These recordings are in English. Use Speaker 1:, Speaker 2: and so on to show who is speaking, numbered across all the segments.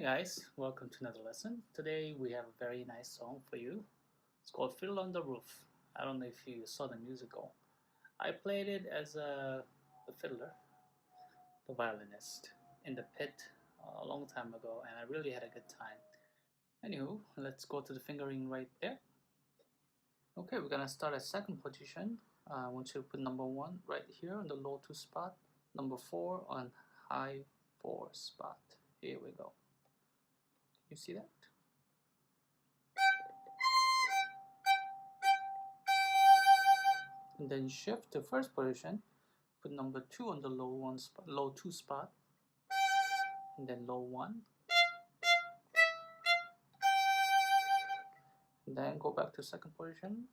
Speaker 1: guys, welcome to another lesson. Today we have a very nice song for you. It's called Fiddler on the Roof. I don't know if you saw the musical. I played it as the fiddler, the violinist, in the pit a long time ago, and I really had a good time. Anywho, let's go to the fingering right there. Okay, we're gonna start at second position. I want you to put number 1 right here on the low 2 spot, number 4 on high 4 spot. Here we go. You see that? And then shift to first position, put number 2 on the low 2 spot, and then low 1. And then go back to second position.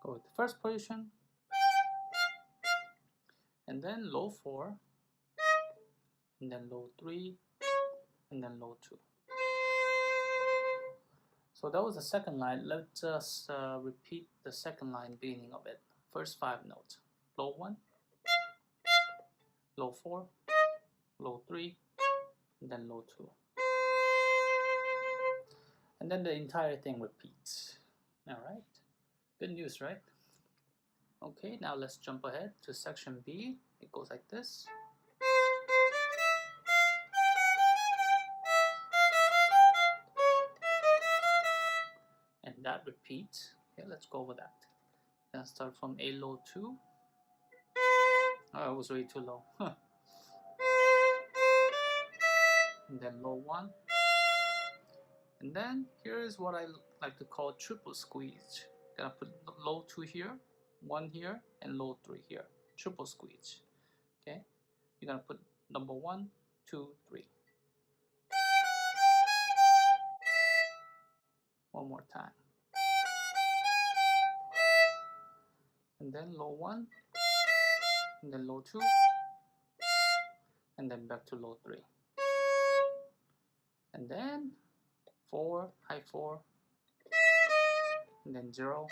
Speaker 1: Go with the first position, and then low 4, and then low 3, and then low 2. So that was the second line. Let's just repeat the second line beginning of it. First 5 notes. Low 1, low 4, low 3, and then low 2. And then the entire thing repeats. Alright? Good news, right? Okay, now let's jump ahead to section B. It goes like this. And that repeats. Okay, let's go over that. Then start from A low 2. Oh, it was way too low. And then low 1. And then here is what I like to call triple squeeze. Gonna put low 2 here, 1 here, and low 3 here. Triple squeeze. Okay? You're gonna put number 1, 2, 3. One more time. And then low 1, and then low 2, and then back to low 3. And then 4, high 4, and then 0,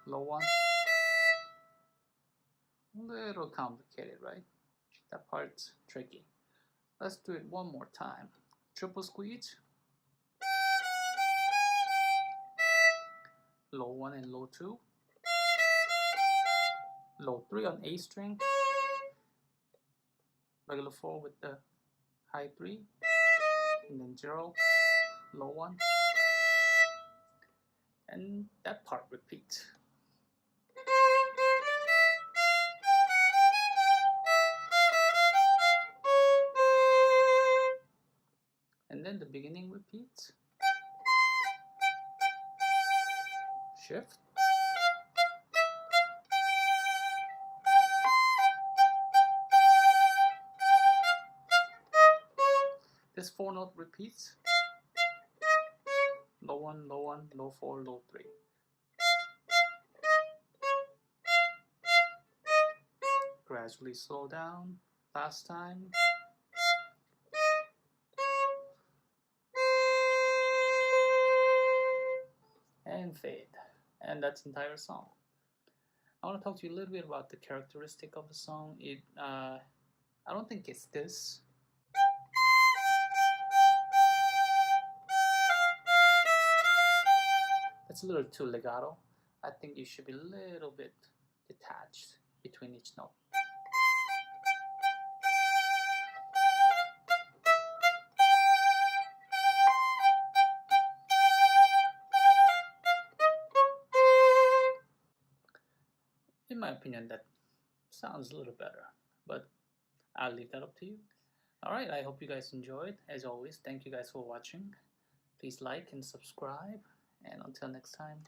Speaker 1: low 1. A little complicated, right? That part's tricky. Let's do it one more time. Triple squeeze. Low 1 and low 2. Low 3 on A string. Regular 4 with the high 3. And then 0, low 1. And that part repeats. And then the beginning repeats. Shift. This 4 note repeats. Low 1, low 1, low 4, low 3. Gradually slow down. Last time. And fade. And that's the entire song. I want to talk to you a little bit about the characteristic of the song. I don't think it's this. It's a little too legato. I think you should be a little bit detached between each note. In my opinion, that sounds a little better, but I'll leave that up to you. Alright, I hope you guys enjoyed. As always, thank you guys for watching. Please like and subscribe, and until next time,